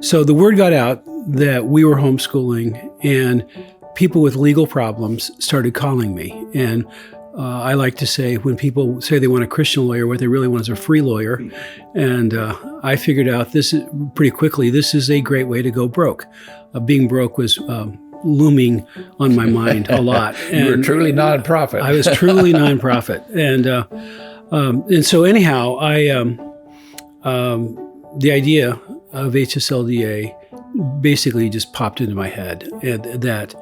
So the word got out that we were homeschooling, and people with legal problems started calling me. And I like to say, when people say they want a Christian lawyer, what they really want is a free lawyer. And I figured out pretty quickly, this is a great way to go broke. Being broke was looming on my mind a lot. And you were truly nonprofit. I was truly nonprofit. And so anyhow, the idea of HSLDA basically just popped into my head, and that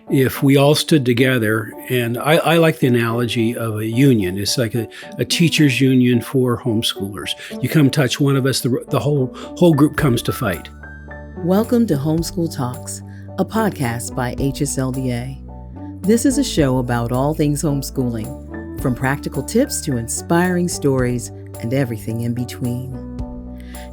if we all stood together, and I like the analogy of a union. It's like a teachers union for homeschoolers. You come touch one of us, the whole group comes to fight. Welcome to Homeschool Talks, a podcast by HSLDA. This is a show about all things homeschooling, from practical tips to inspiring stories and everything in between.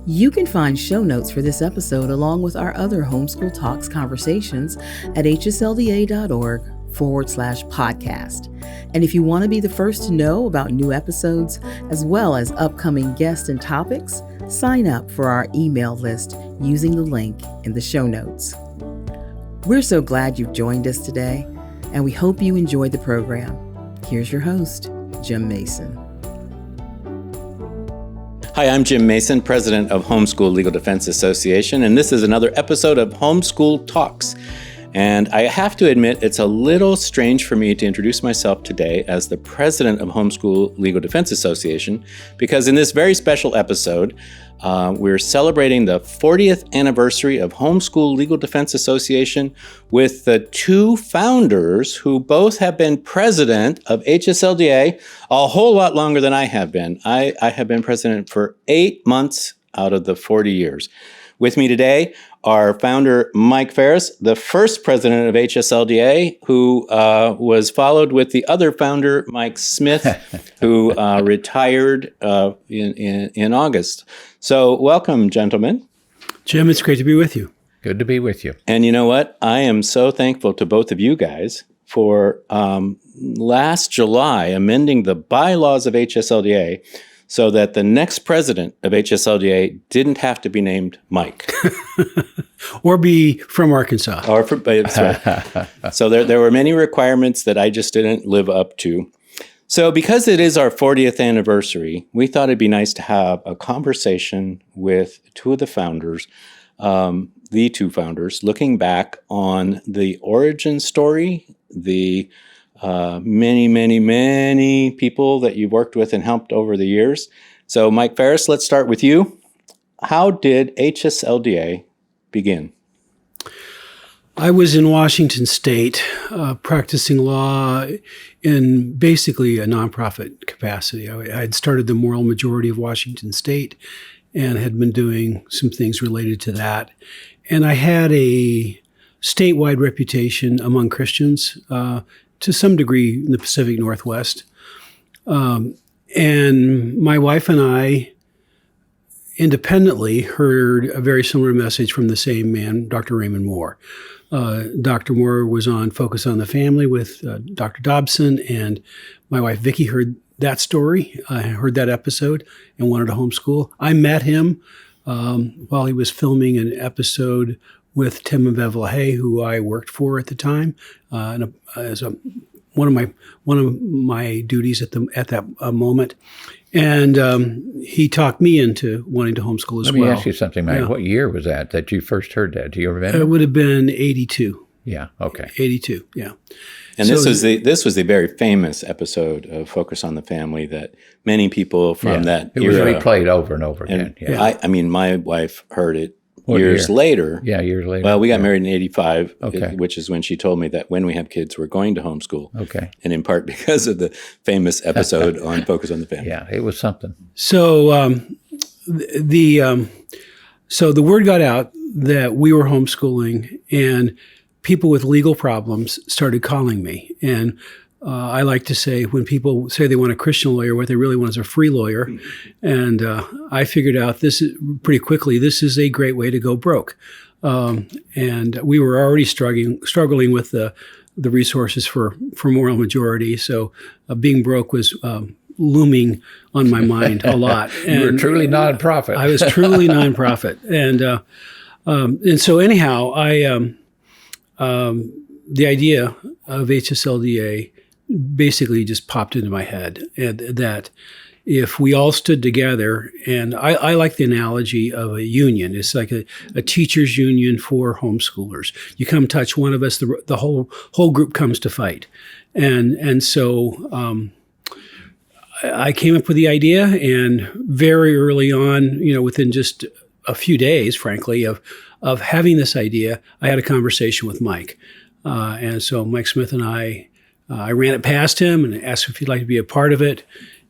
You can find show notes for this episode along with our other Homeschool Talks conversations at hslda.org/podcast. And if you want to be the first to know about new episodes, as well as upcoming guests and topics, sign up for our email list using the link in the show notes. We're so glad you've joined us today, and we hope you enjoyed the program. Here's your host, Jim Mason. Hi, I'm Jim Mason, president of Homeschool Legal Defense Association, and this is another episode of Homeschool Talks. And I have to admit, it's a little strange for me to introduce myself today as the president of Homeschool Legal Defense Association, because in this very special episode, we're celebrating the 40th anniversary of Homeschool Legal Defense Association with the two founders who both have been president of HSLDA a whole lot longer than I have been. I have been president for 8 months out of the 40 years. With me today are founder Mike Farris, the first president of HSLDA, who was followed with the other founder, Mike Smith, who retired in August. So welcome, gentlemen. Jim, it's great to be with you. Good to be with you. And you know what? I am so thankful to both of you guys for last July amending the bylaws of HSLDA so that the next president of HSLDA didn't have to be named Mike. Or be from Arkansas. That's right. So there were many requirements that I just didn't live up to. So because it is our 40th anniversary, we thought it'd be nice to have a conversation with two of the founders, looking back on the origin story, the many people that you've worked with and helped over the years. So Mike Farris, let's start with you. How did HSLDA begin? I was in Washington State practicing law in basically a nonprofit capacity. I had started the Moral Majority of Washington State and had been doing some things related to that. And I had a statewide reputation among Christians to some degree in the Pacific Northwest. And my wife and I independently heard a very similar message from the same man, Dr. Raymond Moore. Dr. Moore was on Focus on the Family with Dr. Dobson, and my wife Vicki heard that story, heard that episode, and wanted to homeschool. I met him while he was filming an episode with Tim and Bev LaHaye, who I worked for at the time, as one of my duties at that moment. And he talked me into wanting to homeschool as well. Let me ask you something, Mike. Yeah. What year was that you first heard that? Do you remember? It would have been 82. Yeah, okay. 82, yeah. And so this was the very famous episode of Focus on the Family that many people from that era. It was replayed over and over again. Yeah. I mean, my wife heard it years later. Yeah, years later. Well, we got married in 85, okay. Which is when she told me that when we have kids, we're going to homeschool. Okay. And in part because of the famous episode on Focus on the Family. Yeah, it was something. So so the word got out that we were homeschooling, and people with legal problems started calling me. And I like to say, when people say they want a Christian lawyer, what they really want is a free lawyer. And I figured out pretty quickly, this is a great way to go broke. And we were already struggling with the resources for Moral Majority. So being broke was looming on my mind a lot. And you were truly nonprofit. I was truly nonprofit. And And so anyhow, the idea of HSLDA basically just popped into my head, and that if we all stood together, and I like the analogy of a union. It's like a teachers union for homeschoolers. You come touch one of us, the whole group comes to fight. And so I came up with the idea, and very early on, within just a few days, frankly, of having this idea, I had a conversation with Mike. And so Mike Smith and I ran it past him and asked if he'd like to be a part of it.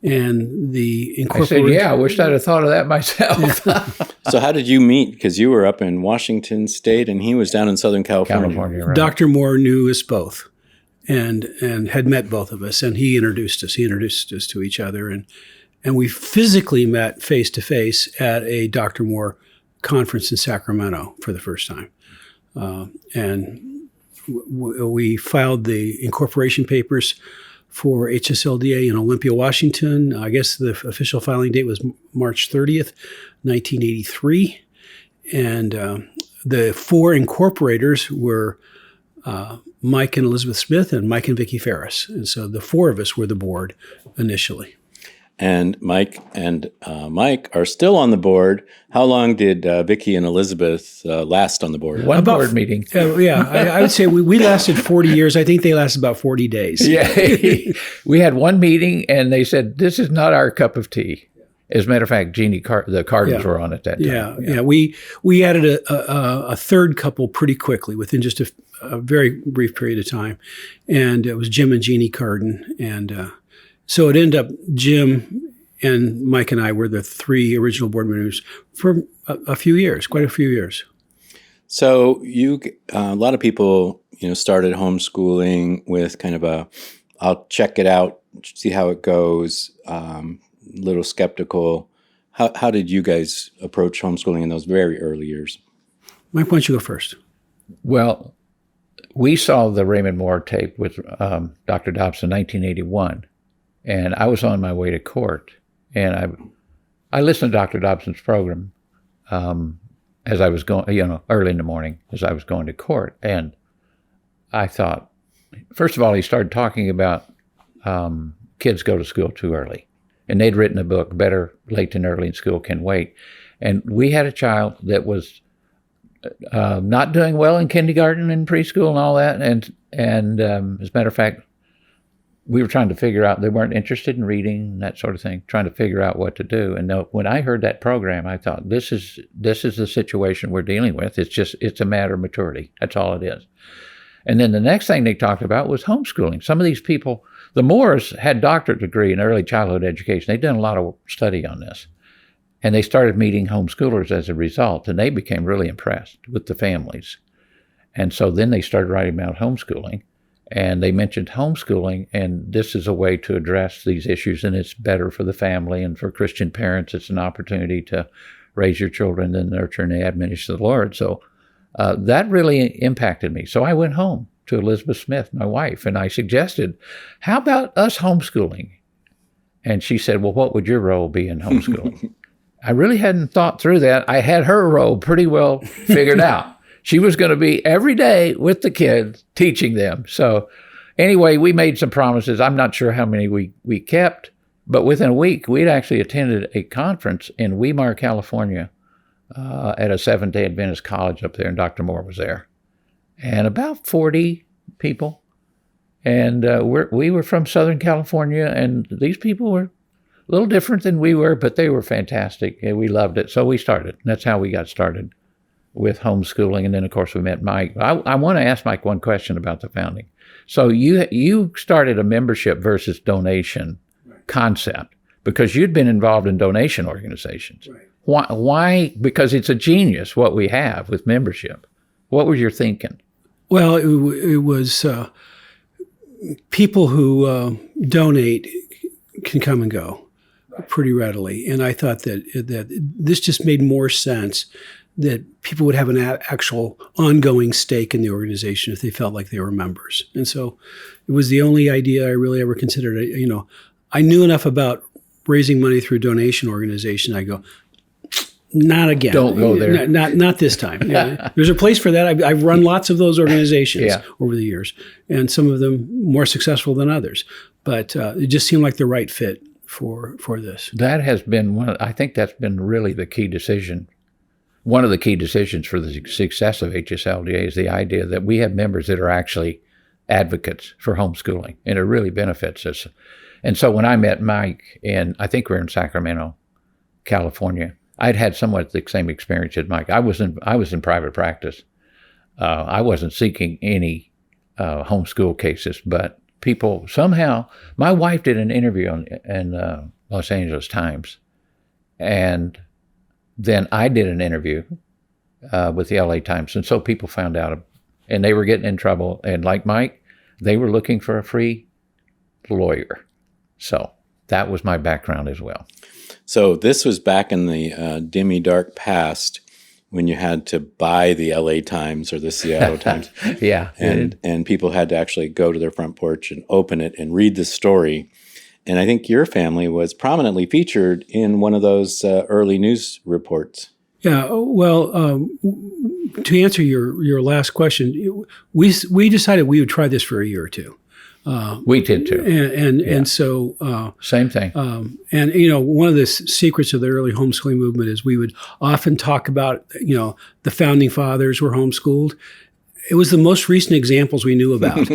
And the incorporation. I said, I wish I'd have thought of that myself. So how did you meet? Because you were up in Washington State and he was down in Southern California. Right. Dr. Moore knew us both and had met both of us, and he introduced us. He introduced us to each other, and we physically met face to face at a Dr. Moore conference in Sacramento for the first time. And we filed the incorporation papers for HSLDA in Olympia, Washington. I guess the official filing date was March 30th, 1983. And the four incorporators were Mike and Elizabeth Smith and Mike and Vicki Farris. And so the four of us were the board initially. And Mike are still on the board. How long did Vicki and Elizabeth last on the board? One board meeting. I would say we lasted 40 years. I think they lasted about 40 days. Yeah. We had one meeting, and they said, this is not our cup of tea. As a matter of fact, the Cardins were on at that time. Yeah. We added a third couple pretty quickly within just a very brief period of time. And it was Jim and Jeannie Cardin. And so it ended up Jim and Mike and I were the three original board members for a few years, quite a few years. So a lot of people, started homeschooling with kind of I'll check it out, see how it goes, little skeptical. How did you guys approach homeschooling in those very early years? Mike, why don't you go first? Well, we saw the Raymond Moore tape with Dr. Dobson in 1981. And I was on my way to court, and I listened to Dr. Dobson's program as I was going, early in the morning as I was going to court. And I thought, first of all, he started talking about kids go to school too early. And they'd written a book, Better Late Than Early in School Can Wait. And we had a child that was not doing well in kindergarten and preschool and all that. And as a matter of fact, we were trying to figure out, they weren't interested in reading and that sort of thing, trying to figure out what to do. And when I heard that program, I thought, this is the situation we're dealing with. It's a matter of maturity. That's all it is. And then the next thing they talked about was homeschooling. Some of these people, the Moores had doctorate degree in early childhood education. They'd done a lot of study on this. And they started meeting homeschoolers as a result, and they became really impressed with the families. And so then they started writing about homeschooling. And they mentioned homeschooling, and this is a way to address these issues, and it's better for the family, and for Christian parents, it's an opportunity to raise your children and nurture and admonish the Lord. So that really impacted me. So I went home to Elizabeth Smith, my wife, and I suggested, how about us homeschooling? And she said, well, what would your role be in homeschooling? I really hadn't thought through that. I had her role pretty well figured out. She was going to be every day with the kids, teaching them. So anyway, we made some promises. I'm not sure how many we kept, but within a week, we'd actually attended a conference in Weimar, California, at a Seventh-day Adventist college up there, and Dr. Moore was there. And about 40 people. And we were from Southern California, and these people were a little different than we were, but they were fantastic, and we loved it. So we started. That's how we got started with homeschooling. And then, of course, we met Mike. I want to ask Mike one question about the founding. So you started a membership versus donation concept because you'd been involved in donation organizations. Right. Why? Because it's a genius what we have with membership. What was your thinking? Well, it was people who donate can come and go pretty readily. And I thought that this just made more sense, that people would have an actual ongoing stake in the organization if they felt like they were members. And so it was the only idea I really ever considered. I knew enough about raising money through donation organization. I go, Not again. Don't go there. Not this time. Yeah. There's a place for that. I've run lots of those organizations over the years, and some of them more successful than others. But it just seemed like the right fit for this. That has been I think that's been really the key decision. One of the key decisions for the success of HSLDA is the idea that we have members that are actually advocates for homeschooling, and it really benefits us. And so when I met Mike, and I think we're in Sacramento, California, I'd had somewhat the same experience as Mike. I was in private practice. I wasn't seeking any homeschool cases, but people somehow. My wife did an interview in Los Angeles Times, and then I did an interview with the LA Times, and so people found out, and they were getting in trouble. And like Mike, they were looking for a free lawyer. So that was my background as well. So this was back in the dimmy dark past when you had to buy the LA Times or the Seattle Times. Yeah. And people had to actually go to their front porch and open it and read the story. And I think your family was prominently featured in one of those early news reports. Yeah, well, to answer your last question, we decided we would try this for a year or two. We did too. And so same thing. And one of the secrets of the early homeschooling movement is we would often talk about the founding fathers were homeschooled. It was the most recent examples we knew about,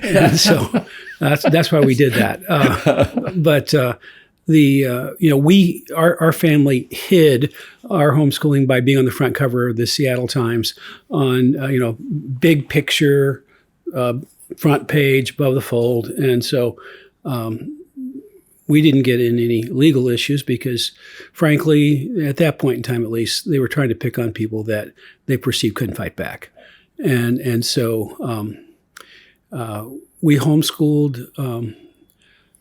and so that's why we did that. But our family hid our homeschooling by being on the front cover of the Seattle Times on big picture. Front page above the fold. And so we didn't get in any legal issues because, frankly, at that point in time, at least, they were trying to pick on people that they perceived couldn't fight back. And so we homeschooled.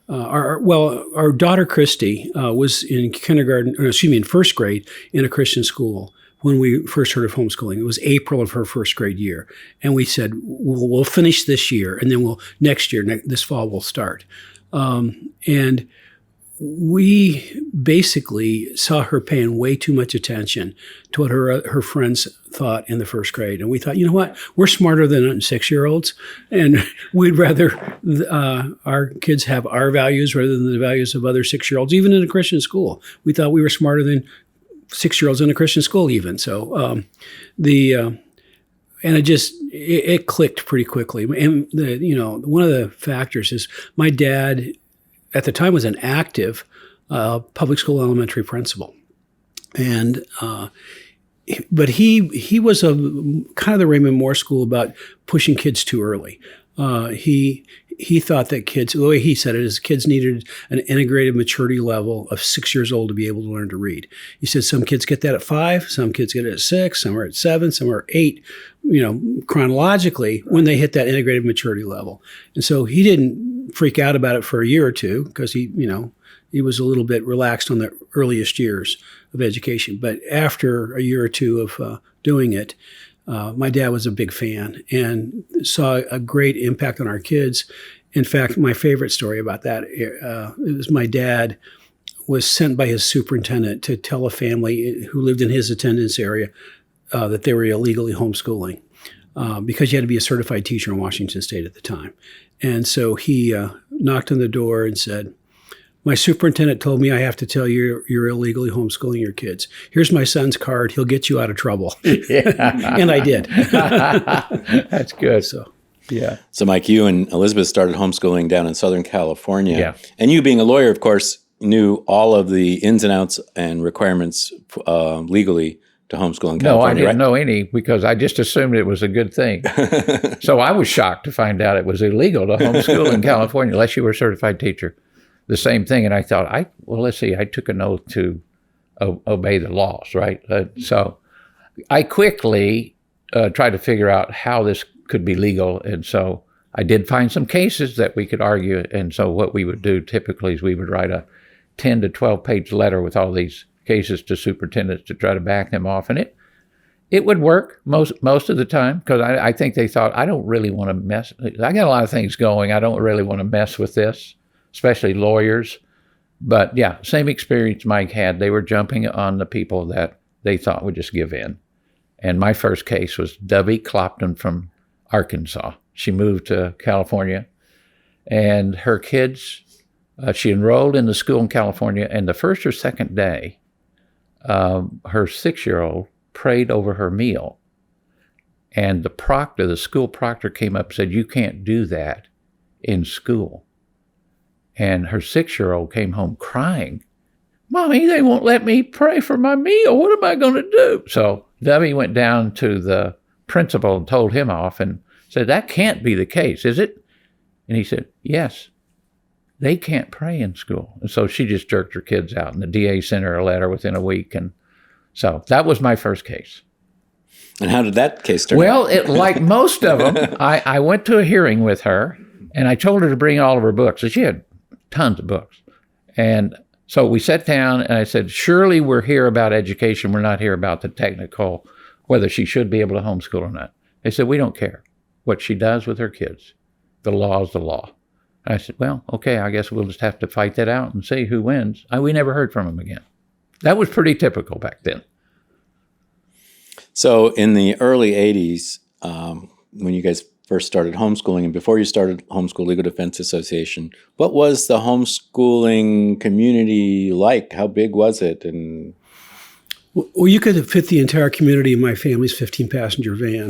Our daughter Christy was in in first grade in a Christian school when we first heard of homeschooling. It was April of her first grade year. And we said, we'll finish this year, and then next year, this fall, we'll start. And we basically saw her paying way too much attention to what her friends thought in the first grade. And we thought, you know what? We're smarter than 6-year-olds, and we'd rather our kids have our values rather than the values of other 6-year-olds, even in a Christian school. We thought we were smarter than 6-year-olds in a Christian school even. So and it clicked pretty quickly. And one of the factors is my dad at the time was an active public school elementary principal. And but he was a kind of the Raymond Moore school about pushing kids too early. He thought that kids, the way he said it is, kids needed an integrated maturity level of 6 years old to be able to learn to read. He said some kids get that at 5, some kids get it at 6, some are at 7, some are 8, chronologically when they hit that integrated maturity level. And so he didn't freak out about it for a year or two because he was a little bit relaxed on the earliest years of education. But after a year or two of doing it, my dad was a big fan and saw a great impact on our kids. In fact, my favorite story about that, it was my dad was sent by his superintendent to tell a family who lived in his attendance area that they were illegally homeschooling because you had to be a certified teacher in Washington State at the time. And so he knocked on the door and said, "My superintendent told me I have to tell you you're illegally homeschooling your kids. Here's my son's card. He'll get you out of trouble." And I did. That's good. So, yeah. So, Mike, you and Elizabeth started homeschooling down in Southern California. Yeah. And you, being a lawyer, of course, knew all of the ins and outs and requirements legally to homeschool in California. No, I didn't right? know any because I just assumed it was a good thing. So I was shocked to find out it was illegal to homeschool in California unless you were a certified teacher. The same thing. And I thought, let's see, I took an oath to obey the laws, right? So I quickly tried to figure out how this could be legal. And so I did find some cases that we could argue. And so what we would do typically is we would write a 10 to 12 page letter with all these cases to superintendents to try to back them off. And it would work most of the time because I think they thought, I don't really want to mess. I got a lot of things going. I don't really want to mess with this. Especially lawyers But yeah, same experience Mike had. They were jumping on the people that they thought would just give in. And my first case was Debbie Clopton from Arkansas. She moved to California, and her kids, she enrolled in the school in California, and the first or second day, her 6-year-old prayed over her meal. And the proctor, the school proctor, came up and said, "You can't do that in school." And her 6-year-old came home crying. "Mommy, they won't let me pray for my meal. What am I going to do?" So Debbie went down to the principal and told him off and said, "That can't be the case, is it?" And he said, "Yes, they can't pray in school." And so she just jerked her kids out, and the DA sent her a letter within a week. And so that was my first case. And how did that case turn out? Well, like most of them, I went to a hearing with her, and I told her to bring all of her books. So she had tons of books. And so we sat down, and I said, "Surely we're here about education. We're not here about the technical, whether she should be able to homeschool or not." They said, "We don't care what she does with her kids. The law is the law." And I said, "Well, okay, I guess we'll just have to fight that out and see who wins." We never heard from him again. That was pretty typical back then. So in the early 80s, when you guys first started homeschooling, and before you started Homeschool Legal Defense Association, what was the homeschooling community like? How big was it? And Well, you could fit the entire community in my family's 15-passenger van,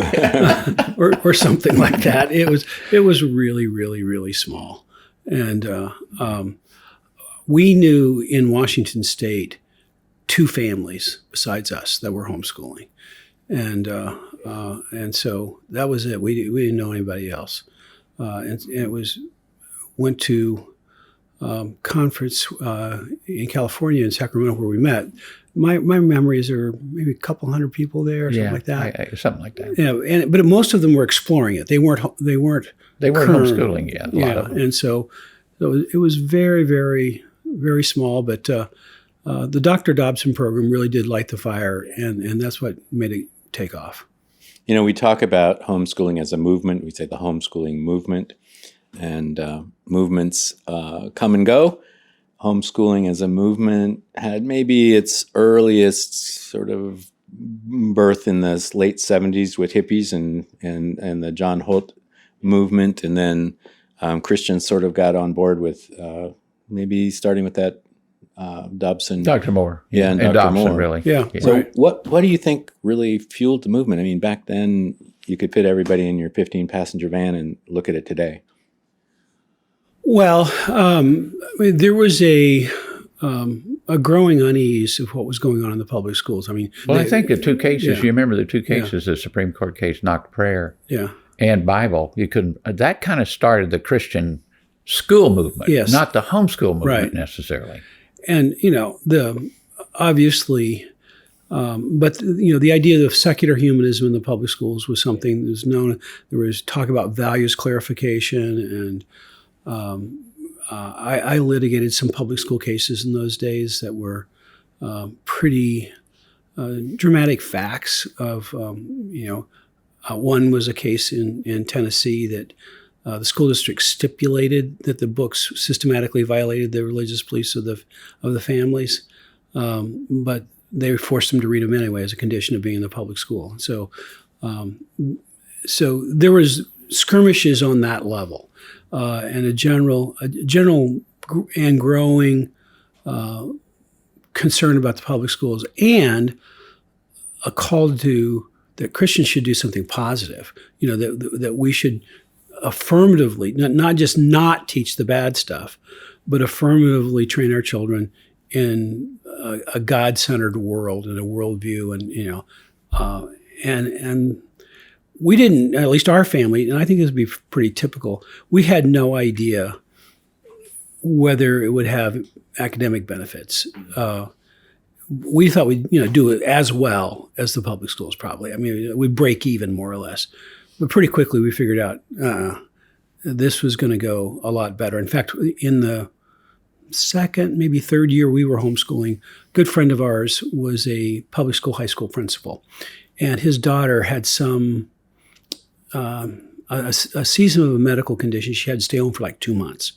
or something like that. It was really, really, really small, and we knew in Washington State 2 families besides us that were homeschooling, and so that was it. We didn't know anybody else, and it went to conference in California in Sacramento where we met. My memories are maybe a couple hundred people there, or something like that. Something like that. Yeah, but most of them were exploring it. They weren't homeschooling yet. A lot of them. And so it was very, very, very small. But the Dr. Dobson program really did light the fire, and that's what made it take off. You know, we talk about homeschooling as a movement. We say the homeschooling movement, and movements come and go. Homeschooling as a movement had maybe its earliest sort of birth in the late 70s with hippies and the John Holt movement. And then Christians sort of got on board with maybe starting with that Dobson. Dr. Moore. Yeah, and Dr. Dobson, Moore. really. Yeah. So Right. what do you think really fueled the movement? I mean, back then you could fit everybody in your 15-passenger van, and look at it today. Well, there was a growing unease of what was going on in the public schools. I mean, Well, I think the 2 cases, yeah. you remember the 2 cases, the Supreme Court case knocked prayer yeah. and Bible. You couldn't, that kind of started the Christian school movement, Yes. not the homeschool movement Right. necessarily. And, obviously, but, the idea of secular humanism in the public schools was something that was known. There was talk about values clarification, and I litigated some public school cases in those days that were pretty dramatic facts of, one was a case in Tennessee that the school district stipulated that the books systematically violated the religious beliefs of the families, but they forced them to read them anyway as a condition of being in the public school. So, so there was skirmishes on that level, and a general and growing concern about the public schools, and a call that Christians should do something positive. That we should affirmatively, not just not teach the bad stuff, but affirmatively train our children in a God-centered world and a worldview, and we didn't, at least our family, and I think this would be pretty typical, we had no idea whether it would have academic benefits. We thought we'd do it as well as the public schools probably. I mean, we'd break even more or less. But pretty quickly we figured out this was going to go a lot better. In fact, in the second, maybe third year we were homeschooling, a good friend of ours was a public school, high school principal. And his daughter had a season of a medical condition. She had to stay home for like 2 months.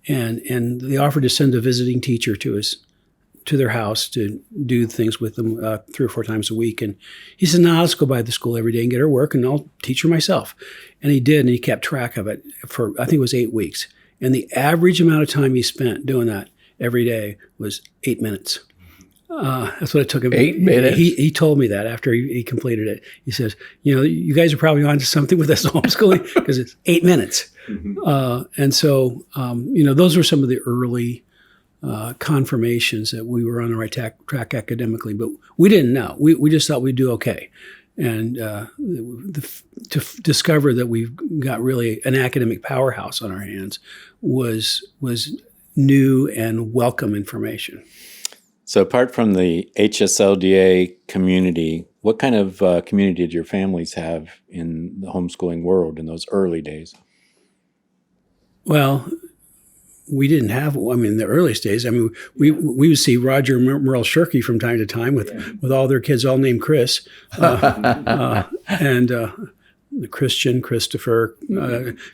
and they offered to send a visiting teacher to their house to do things with them 3 or 4 times a week. And he said, "No, let's go by the school every day and get her work, and I'll teach her myself." And he did, and he kept track of it for, I think it was 8 weeks. And the average amount of time he spent doing that every day was 8 minutes. That's what it took him. 8 minutes? He told me that after he completed it. He says, "You guys are probably onto something with this homeschooling because it's 8 minutes." And so, those were some of the early confirmations that we were on the right track academically, but we didn't know. We just thought we'd do okay. And to discover that we've got really an academic powerhouse on our hands was new and welcome information. So apart from the HSLDA community, what kind of community did your families have in the homeschooling world in those early days? Well, we didn't have, in the earliest days, we would see Roger and Merle Shirky from time to time with all their kids all named Chris, and Christian, Christopher,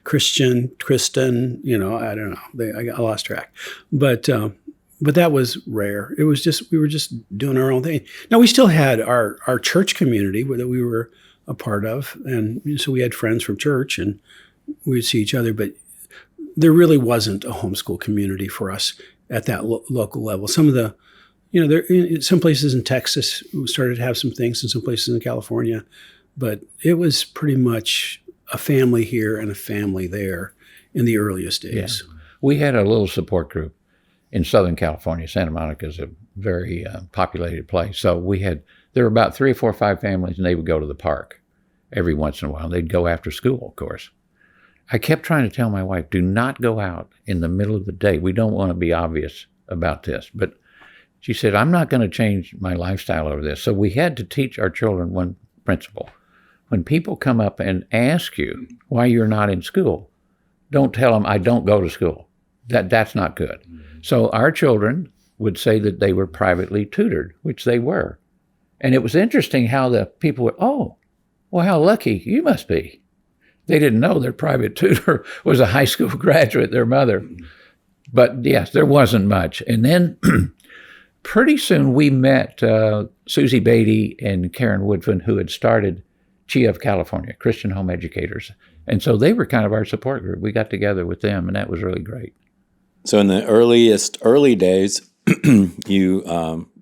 Christian, Kristen, I don't know. I lost track. But that was rare. It was just, we were just doing our own thing. Now, we still had our church community that we were a part of. And so we had friends from church and we'd see each other, but there really wasn't a homeschool community for us at that local level. Some of the, some places in Texas started to have some things, and some places in California, but it was pretty much a family here and a family there in the earliest days. Yeah. We had a little support group in Southern California. Santa Monica is a very populated place. So there were about 3 or 4 or 5 families, and they would go to the park every once in a while. They'd go after school, of course. I kept trying to tell my wife, do not go out in the middle of the day. We don't want to be obvious about this. But she said, I'm not going to change my lifestyle over this. So we had to teach our children one principle. When people come up and ask you why you're not in school, don't tell them, I don't go to school. That's not good. So our children would say that they were privately tutored, which they were. And it was interesting how the people were, oh, well, how lucky you must be. They didn't know their private tutor was a high school graduate, their mother. But yes, there wasn't much. And then pretty soon we met Susie Beatty and Karen Woodfin, who had started CHIA of California, Christian Home Educators. And so they were kind of our support group. We got together with them, and that was really great. So in the early days, you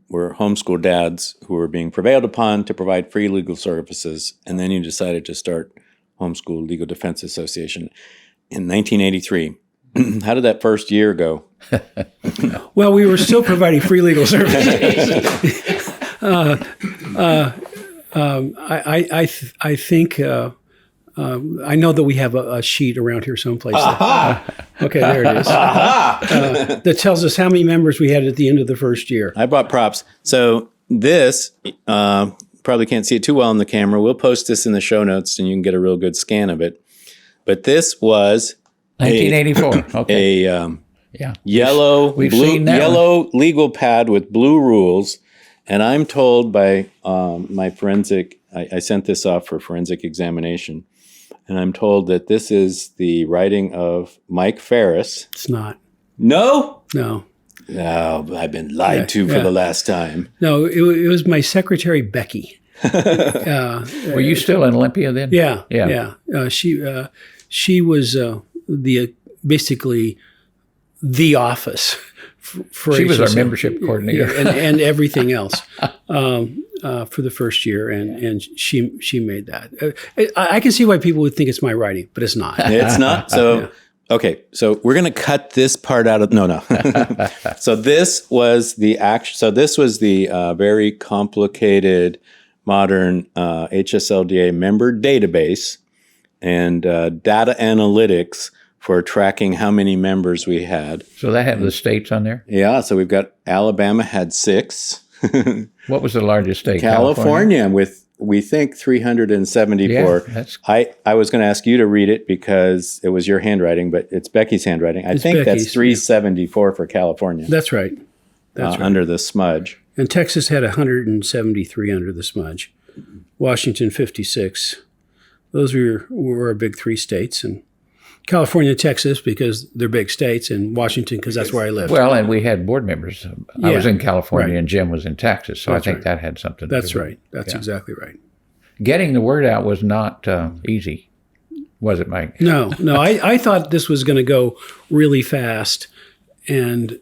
were homeschool dads who were being prevailed upon to provide free legal services, and then you decided to start Homeschool Legal Defense Association in 1983. How did that first year go? Well, we were still providing free legal services. I think I know that we have a sheet around here someplace. Okay, there it is. That tells us how many members we had at the end of the first year. I brought props. So this, probably can't see it too well on the camera. We'll post this in the show notes and you can get a real good scan of it. But this was 1984. Okay. A yellow legal pad with blue rules. And I'm told by my forensic, I sent this off for forensic examination, and I'm told that this is the writing of Mike Farris. It's not. No? No. No, I've been lied to for the last time. No, it was my secretary, Becky. Were you still in Olympia then? Yeah. She was basically the office for she was HSL. our membership coordinator and everything else for the first year, and she made that. I can see why people would think it's my writing, but it's not. It's not. So okay, so we're going to cut this part out of no. So this was the very complicated modern HSLDA member database and data analytics for tracking how many members we had. So that had the states on there? Yeah, so we've got Alabama had 6. What was the largest state? California with, we think, 374. Yeah, I was going to ask you to read it because it was your handwriting, but it's Becky's handwriting. I think that's 374 for California. That's right. That's right. Under the smudge. And Texas had 173 under the smudge. Washington, 56. Those were our big 3 states, and California, Texas, because they're big states, and Washington, because that's where I lived. Well, and we had board members. I was in California right. and Jim was in Texas, so That's I think right. that had something to That's do with it. right. That's exactly right. Getting the word out was not easy, was it, Mike? No. I thought this was going to go really fast, and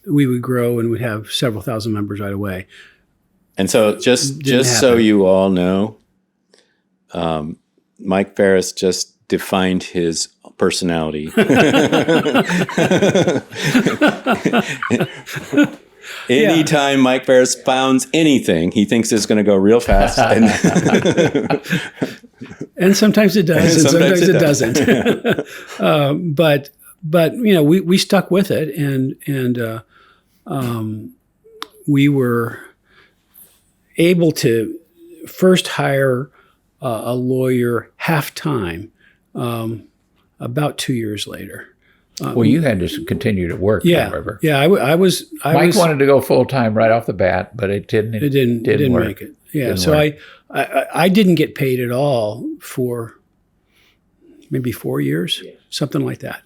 we would grow and we'd have several thousand members right away. And so just so happen. you all know, Mike Farris just defined his personality. Anytime Mike Farris founds anything, he thinks it's going to go real fast. And sometimes it does, and sometimes it doesn't. But we stuck with it, and we were able to first hire a lawyer half-time about 2 years later. Well, you had to continue to work, however. Yeah, I was. Mike wanted to go full-time right off the bat, but it didn't work. Make it. Yeah, so I didn't get paid at all for maybe 4 years, something like that.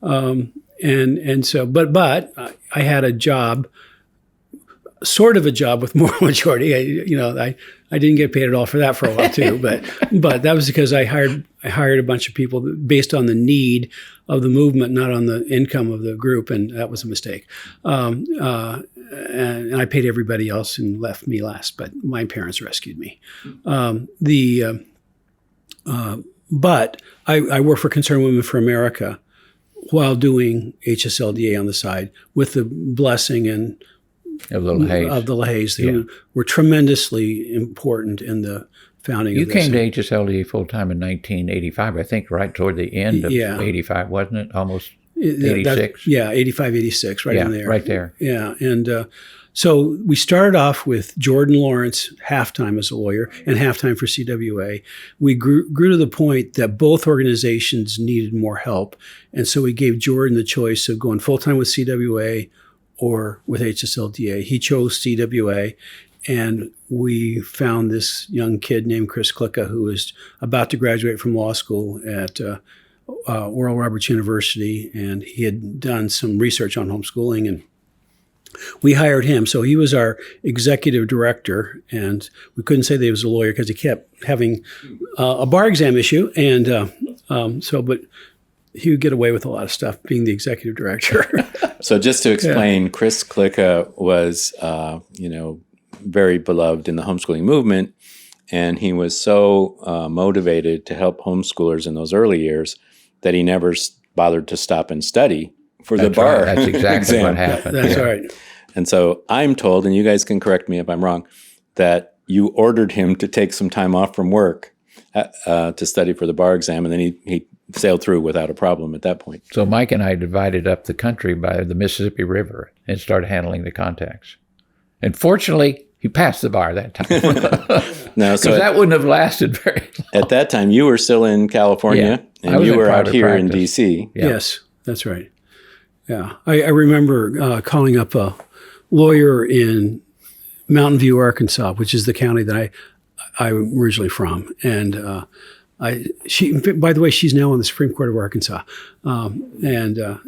And so, but I had a job, sort of a job with moral majority. I didn't get paid at all for that for a while too, but that was because I hired a bunch of people based on the need of the movement, not on the income of the group, and that was a mistake. And I paid everybody else and left me last, but my parents rescued me. But I worked for Concerned Women for America while doing HSLDA on the side with the blessing and of the LaHaye's. Of the LaHaye's, who were tremendously important in the founding You of this. came to HSLDA full-time in 1985, I think, right toward the end of 85, wasn't it? Almost 86? 85, 86, right in there. Right there. Yeah, and so we started off with Jordan Lawrence, half-time as a lawyer, and half-time for CWA. We grew to the point that both organizations needed more help, and so we gave Jordan the choice of going full-time with CWA or with HSLDA. He chose CWA, and we found this young kid named Chris Klicka, who was about to graduate from law school at Oral Roberts University, and he had done some research on homeschooling, and we hired him. So he was our executive director, and we couldn't say that he was a lawyer because he kept having a bar exam issue, and but he would get away with a lot of stuff being the executive director. So just to explain, Chris Klicka was, very beloved in the homeschooling movement, and he was so motivated to help homeschoolers in those early years that he never bothered to stop and study for the bar. Right. That's exactly exam. what happened. That's right. And so I'm told, and you guys can correct me if I'm wrong, that you ordered him to take some time off from work to study for the bar exam, and then he sailed through without a problem at that point. So Mike and I divided up the country by the Mississippi River and started handling the contacts. And fortunately, he passed the bar that time. Because that wouldn't have lasted very long. At that time, you were still in California, and you were out here in D.C. Yeah. Yes, that's right. Yeah. I remember calling up a lawyer in Mountain View, Arkansas, which is the county that I'm originally from. And she, by the way, she's now on the Supreme Court of Arkansas.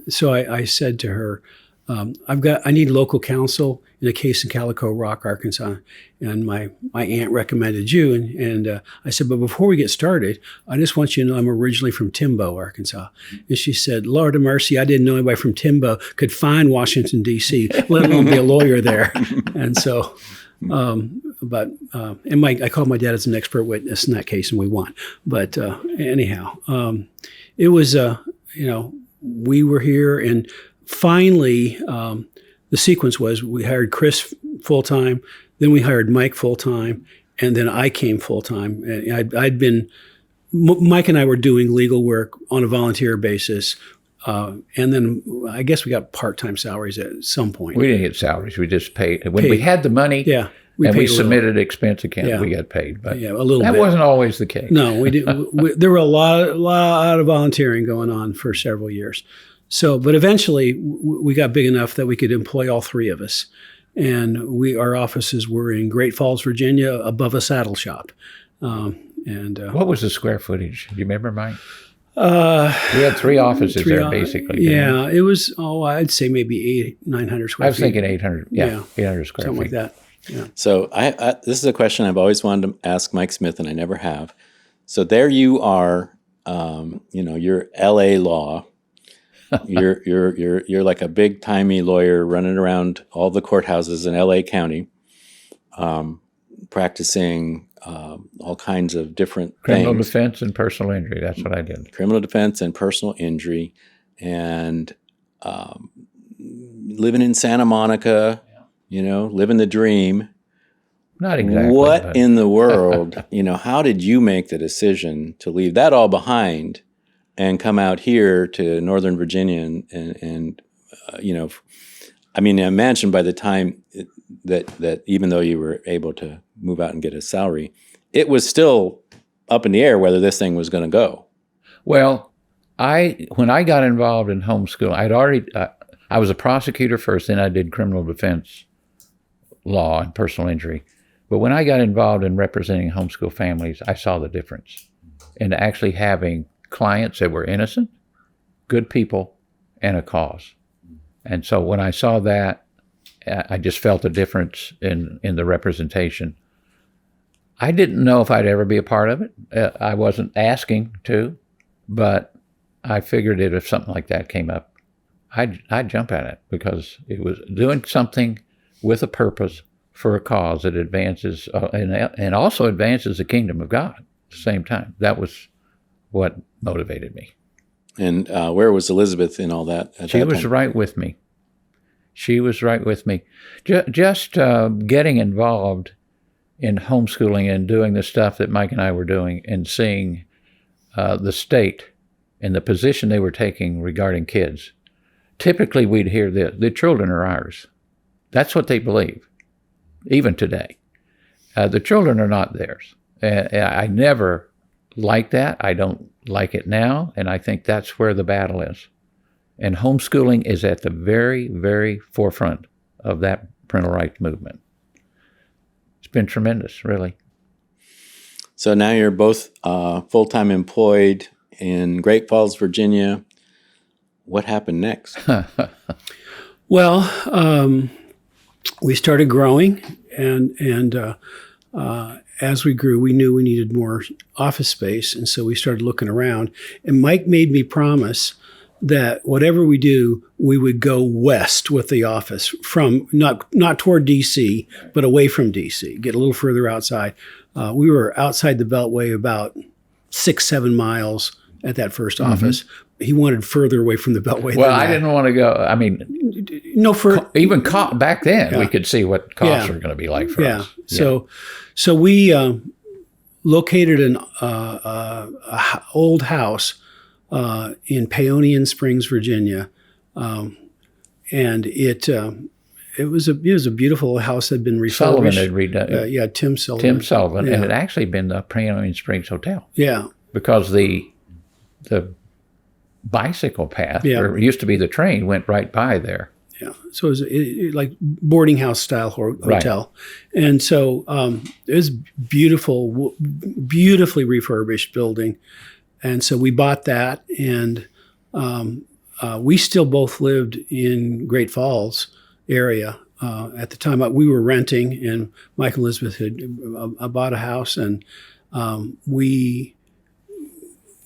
So I said to her, I need local counsel in a case in Calico Rock, Arkansas, and my aunt recommended you. And I said, but before we get started, I just want you to know I'm originally from Timbo, Arkansas. And she said, Lord of mercy, I didn't know anybody from Timbo could find Washington, D.C., let alone be a lawyer there. And so, I called my dad as an expert witness in that case, and we won. But anyhow, it was, we were here, and finally, the sequence was we hired Chris full-time, then we hired Mike full-time, and then I came full-time. And Mike and I were doing legal work on a volunteer basis, and then I guess we got part-time salaries at some point. We didn't get salaries. We just paid. When we had the money we submitted expense account, we got paid. But a little that bit. Wasn't always the case. No, we didn't. There were a lot of volunteering going on for several years. So, but eventually we got big enough that we could employ all three of us. And our offices were in Great Falls, Virginia, above a saddle shop. What was the square footage? Do you remember, Mike? We had 3 offices there, basically. Yeah, it was, I'd say maybe 900 square feet. I was thinking 800, 800 square something feet. like that. Yeah. So this is a question I've always wanted to ask Mike Smith, and I never have. So there you are, you're L.A. law. You're like a big timey lawyer running around all the courthouses in L.A. County, practicing all kinds of different Criminal things. defense and personal injury. That's what I did. Criminal defense and personal injury, and living in Santa Monica, living the dream. Not exactly. What in the world, how did you make the decision to leave that all behind and come out here to Northern Virginia and I imagine by the time that even though you were able to move out and get a salary, it was still up in the air whether this thing was going to go. Well, when I got involved in homeschooling, I was a prosecutor first, then I did criminal defense law and personal injury. But when I got involved in representing homeschool families, I saw the difference in actually having clients that were innocent, good people, and a cause. And so when I saw that, I just felt a difference in the representation. I didn't know if I'd ever be a part of it. I wasn't asking to, but I figured if something like that came up, I'd jump at it because it was doing something with a purpose for a cause that advances and also advances the kingdom of God at the same time. That was what motivated me. And where was Elizabeth in all that? She was right with me. She was right with me. Just getting involved in homeschooling and doing the stuff that Mike and I were doing and seeing the state and the position they were taking regarding kids. Typically, we'd hear the children are ours. That's what they believe, even today. The children are not theirs. I never liked that. I don't like it now, and I think that's where the battle is. And homeschooling is at the very, very forefront of that parental rights movement. It's been tremendous, really. So now you're both full-time employed in Great Falls, Virginia. What happened next? Well, we started growing, and as we grew, we knew we needed more office space, and so we started looking around. And Mike made me promise that whatever we do, we would go west with the office from not toward D.C., but away from D.C., get a little further outside. We were outside the Beltway about 6-7 miles at that first office. He wanted further away from the Beltway. Well, I didn't want to go. I mean, back then, we could see what costs were going to be like for us. So we located an old house in Paonian Springs, Virginia, and it was a beautiful house that had been refurbished. Sullivan had redone. Tim Sullivan. Tim Sullivan, and it actually been the Paonian Springs Hotel. Yeah, because the bicycle path, where it used to be the train, went right by there. Yeah, so it was like boarding house style hotel, right. And so it was beautiful, beautifully refurbished building, and so we bought that, and we still both lived in Great Falls area at the time. We were renting, and Mike and Elizabeth had bought a house, and we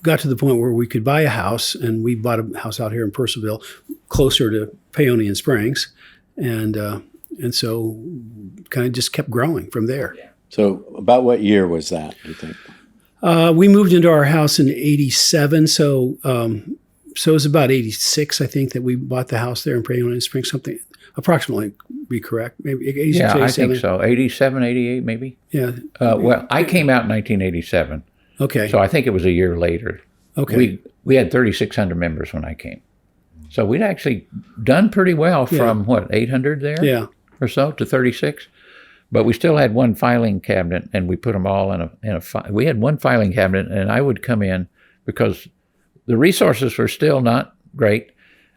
got to the point where we could buy a house, and we bought a house out here in Purcellville, closer to Paonian Springs, and so kind of just kept growing from there. Yeah. So about what year was that, do you think? We moved into our house in 87, so it was about 86, I think, that we bought the house there in Paonian Springs, something approximately, be correct, maybe 86, yeah, 87. I think so, 87, 88 maybe. Yeah. Well, I came out in 1987. Okay. So I think it was a year later. Okay. We had 3,600 members when I came. So we'd actually done pretty well from, 800 there? Yeah. Or so to 36. But we still had one filing cabinet, and we put them all in a we had one filing cabinet, and I would come in because the resources were still not great.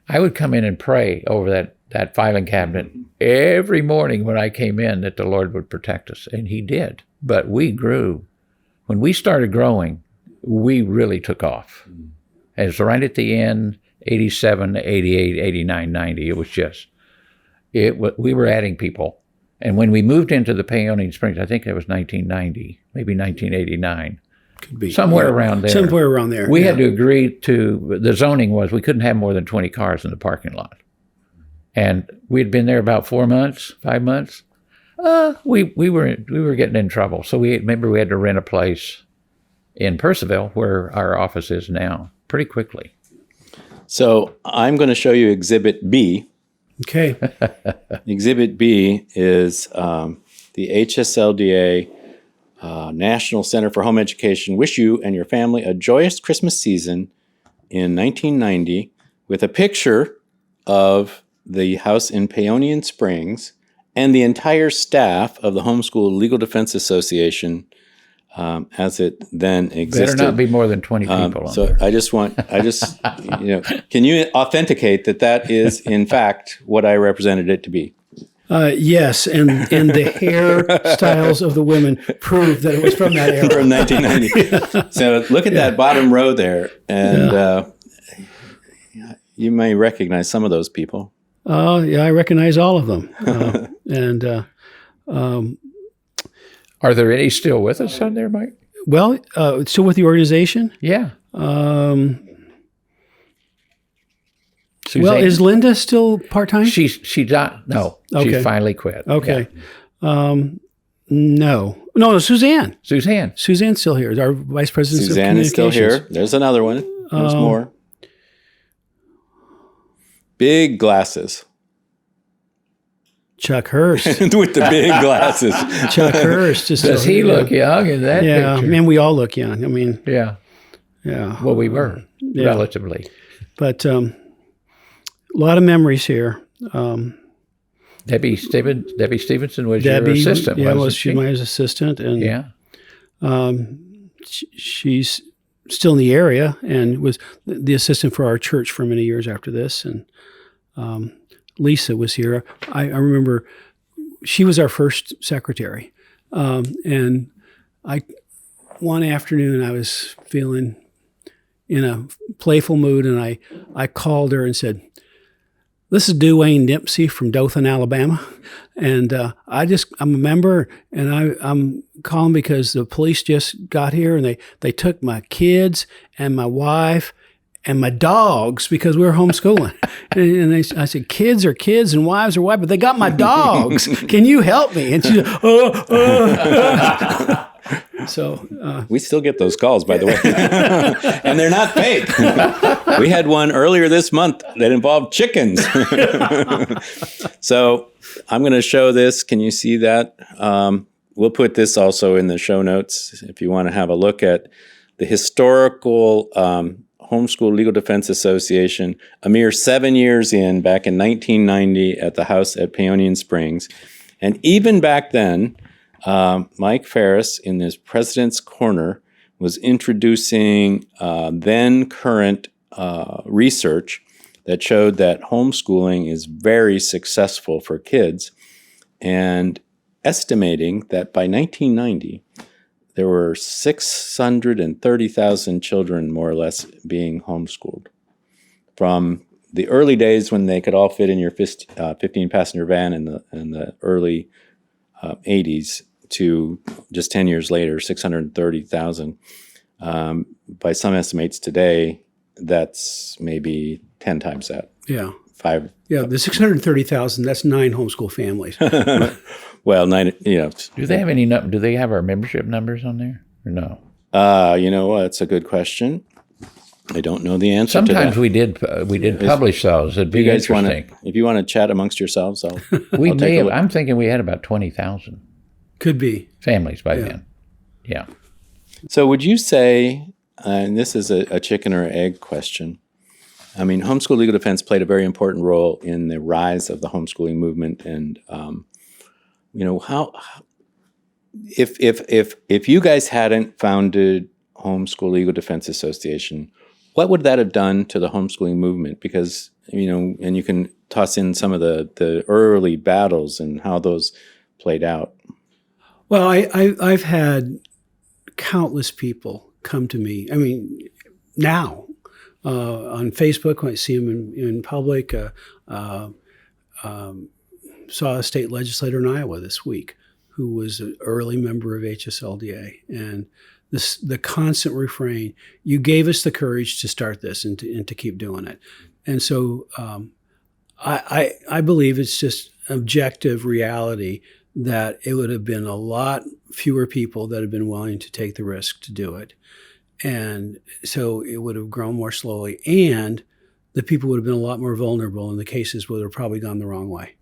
I would come in and pray over that filing cabinet every morning when I came in that the Lord would protect us, and he did. But we grew. When we started growing, we really took off. And it's right at the end, 87, 88, 89, 90. It was just, we were adding people. And when we moved into the Paonian Springs, I think that was 1990, maybe 1989. Could be. Somewhere around there. Somewhere around there. We had to agree to, the zoning was we couldn't have more than 20 cars in the parking lot. And we'd been there about 4 months, 5 months. We were getting in trouble. So we had to rent a place in Percival, where our office is now, pretty quickly. So I'm going to show you Exhibit B. Okay. Exhibit B is the HSLDA National Center for Home Education wish you and your family a joyous Christmas season in 1990 with a picture of the house in Paonian Springs and the entire staff of the Homeschool Legal Defense Association as it then existed. Better not be more than 20 people on so there. I just, can you authenticate that is in fact what I represented it to be? Yes, and the hairstyles of the women prove that it was from that era. From 1990. So look at that bottom row there, and you may recognize some of those people. Yeah, I recognize all of them. Are there any still with us on there, Mike? Well, still with the organization? Yeah. Suzanne? Well, is Linda still part-time? She's not. No, Okay. She's finally quit. Okay. Yeah. No, Suzanne. Suzanne's still here. Our vice president of Suzanne is still communications. here. There's another one. There's more. Big glasses. Chuck Hurst. With the big glasses. Chuck Hurst. Does he look young in that Yeah, picture? man, we all look young. I mean, Yeah. yeah. Well, we were, Yeah. relatively. But a lot of memories here. Debbie Stevenson was Debbie, your assistant, yeah, wasn't she? my assistant, and Yeah. she's still in the area and was the assistant for our church for many years after this. And Lisa was here. I remember she was our first secretary, and one afternoon I was feeling in a playful mood, and I called her and said, "This is Duane Dempsey from Dothan, Alabama, and I'm a member, and I'm calling because the police just got here, and they took my kids and my wife and my dogs because we were homeschooling." and I said, "Kids are kids and wives are wives, but they got my dogs. Can you help me?" And she said, So we still get those calls, by the way, and they're not fake. We had one earlier this month that involved chickens. So I'm going to show this. Can you see that? We'll put this also in the show notes if you want to have a look at the historical Homeschool Legal Defense Association, a mere 7 years in, back in 1990 at the house at Paonian Springs. And even back then, Mike Farris, in his President's Corner, was introducing then current research that showed that homeschooling is very successful for kids, and estimating that by 1990, there were 630,000 children, more or less, being homeschooled. From the early days when they could all fit in your 15-passenger van in the early 80s to just 10 years later, 630,000. By some estimates today, that's maybe 10 times that. yeah. 5. Yeah, the 630,000, that's 9 homeschool families. Well, 9, Do they have any? Do they have our membership numbers on there or no? You know what? It's a good question. I don't know the answer Sometimes to that. we did publish those. It'd be interesting. If you want to chat amongst yourselves, I'll We I'll may take a have, look. I'm thinking we had about 20,000 Could be. families by then. Yeah. So would you say, and this is a chicken or egg question, I mean, homeschool legal defense played a very important role in the rise of the homeschooling movement, and how if you guys hadn't founded Homeschool Legal Defense Association, what would that have done to the homeschooling movement? Because and you can toss in some of the early battles and how those played out. Well, I've had countless people come to me. I mean, now on Facebook when I see him in public. Saw a state legislator in Iowa this week who was an early member of HSLDA. And the constant refrain, you gave us the courage to start this and to keep doing it. And so I believe it's just objective reality that it would have been a lot fewer people that have been willing to take the risk to do it. And so it would have grown more slowly, and the people would have been a lot more vulnerable, and the cases would have probably gone the wrong way.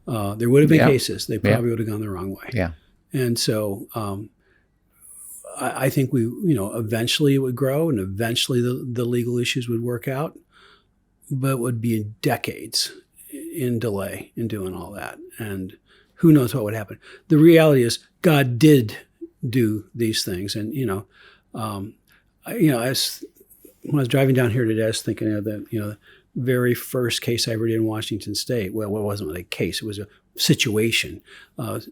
There would have been cases. They probably would have gone the wrong way. Yeah. And so I think eventually it would grow, and eventually the legal issues would work out, but it would be decades in delay in doing all that. And who knows what would happen. The reality is God did do these things. And, when I was driving down here today, I was thinking of the very first case I ever did in Washington State. Well, it wasn't really a case; it was a situation. The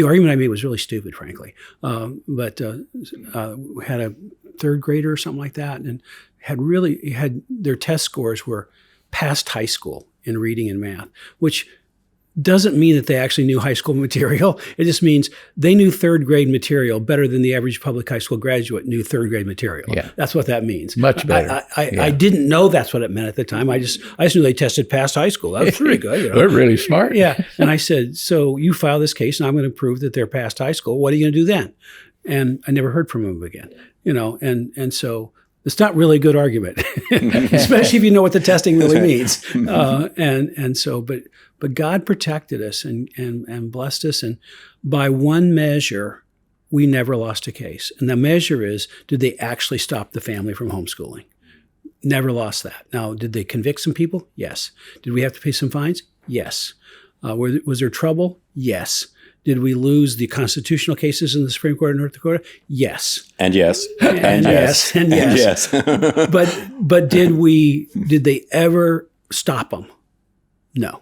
argument I made was really stupid, frankly. But we had a third grader or something like that, and had their test scores were past high school in reading and math, which doesn't mean that they actually knew high school material. It just means they knew third grade material better than the average public high school graduate knew third grade material. Yeah. That's what that means. Much better. I didn't know that's what it meant at the time. I just knew they tested past high school. That was pretty good. They're really smart. Yeah. And I said, so you file this case and I'm going to prove that they're past high school. What are you going to do then? And I never heard from him again, and so it's not really a good argument, especially if you know what the testing really means. But God protected us and blessed us. And by one measure, we never lost a case. And the measure is, did they actually stop the family from homeschooling? Never lost that. Now, did they convict some people? Yes. Did we have to pay some fines? Yes. Was there trouble? Yes. Did we lose the constitutional cases in the Supreme Court of North Dakota? Yes. And yes. And yes. And yes. But did they ever stop them? No.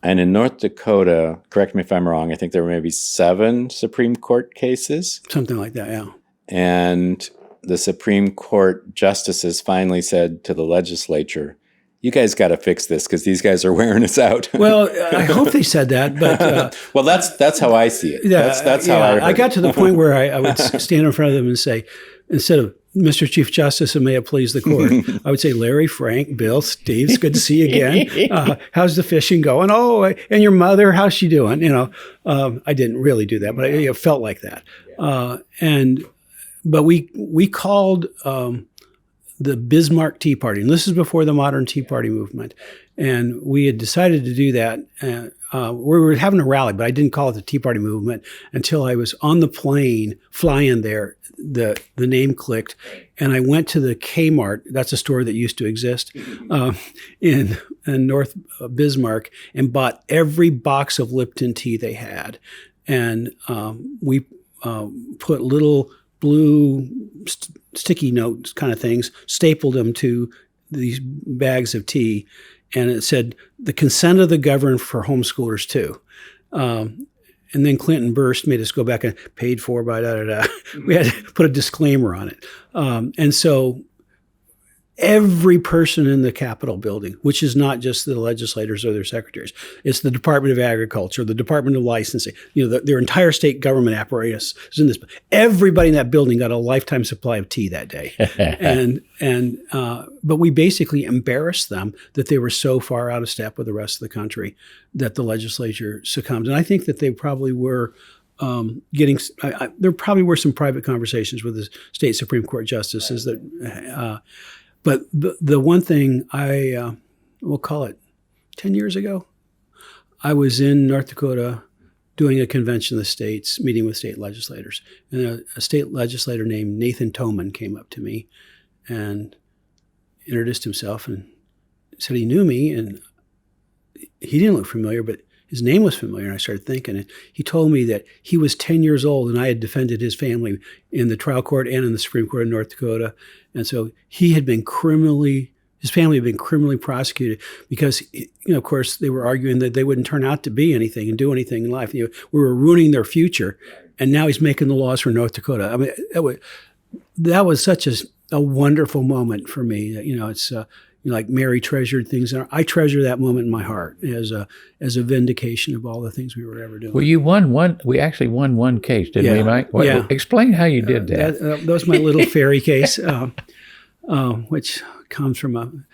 And in North Dakota, correct me if I'm wrong, I think there were maybe 7 Supreme Court cases. Something like that, yeah. And the Supreme Court justices finally said to the legislature, you guys got to fix this because these guys are wearing us out. Well, I hope they said that, but well, that's how I see it. Yeah, that's how I heard I got it. to the point where I would stand in front of them and say, instead of Mr. Chief Justice, and may it please the court, I would say, Larry, Frank, Bill, Steve, it's good to see you again. How's the fishing going? Oh, and your mother, how's she doing? I didn't really do that, but I felt like that. But we called the Bismarck Tea Party, and this is before the modern Tea Party movement. And we had decided to do that. We were having a rally, but I didn't call it the Tea Party movement until I was on the plane flying there. The name clicked, and I went to the Kmart. That's a store that used to exist in North Bismarck, and bought every box of Lipton tea they had. And we put little blue sticky notes kind of things, stapled them to these bags of tea, and it said, the consent of the governed for homeschoolers too. And then Clinton burst, made us go back and paid for by da-da-da. We had to put a disclaimer on it. And so every person in the Capitol building, which is not just the legislators or their secretaries, it's the Department of Agriculture, the Department of Licensing, their entire state government apparatus is in this. Everybody in that building got a lifetime supply of tea that day. But we basically embarrassed them that they were so far out of step with the rest of the country that the legislature succumbed. And I think that they probably were there probably were some private conversations with the state Supreme Court justices that, but the one thing we'll call it 10 years ago, I was in North Dakota doing a convention of the states, meeting with state legislators. And a state legislator named Nathan Toman came up to me and introduced himself and said he knew me. And he didn't look familiar, but his name was familiar. And I started thinking, and he told me that he was 10 years old and I had defended his family in the trial court and in the Supreme Court of North Dakota. And so his family had been criminally prosecuted because, of course, they were arguing that they wouldn't turn out to be anything and do anything in life. We were ruining their future. And now he's making the laws for North Dakota. I mean, that was such a a wonderful moment for me. It's like Mary treasured things. I treasure that moment in my heart as a vindication of all the things we were ever doing. Well, you won one. We actually won one case, didn't we, Mike? Yeah. Explain how you did that. That was my little fairy case, which comes from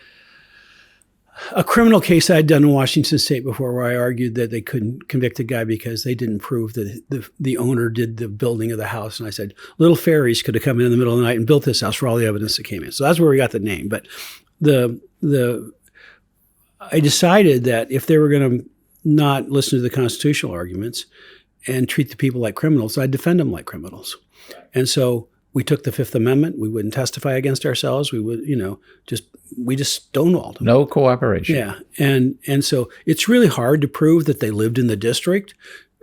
a criminal case I'd done in Washington State before, where I argued that they couldn't convict a guy because they didn't prove that the owner did the building of the house. And I said, little fairies could have come in the middle of the night and built this house for all the evidence that came in. So that's where we got the name. But I decided that if they were going to not listen to the constitutional arguments and treat the people like criminals, I'd defend them like criminals. And so we took the Fifth Amendment. We wouldn't testify against ourselves. We would, we just stonewalled them. No cooperation. Yeah. And so it's really hard to prove that they lived in the district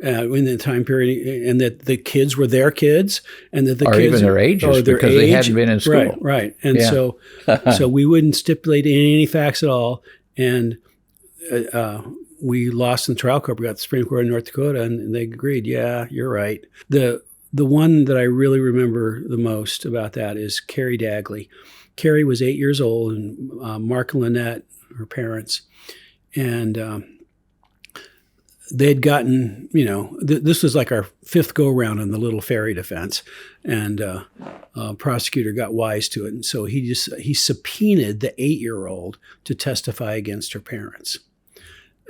in the time period, and that the kids were their kids, and that the or kids even their ages, because they hadn't been in school. Right. And so we wouldn't stipulate any facts at all. And we lost in the trial court. We got the Supreme Court of North Dakota, and they agreed, yeah, you're right. The one that I really remember the most about that is Carrie Dagley. Carrie was 8 years old, and Mark and Lynette, her parents, and they'd gotten, this was like our fifth go-around on the little fairy defense, and prosecutor got wise to it, and so he subpoenaed the 8-year-old to testify against her parents,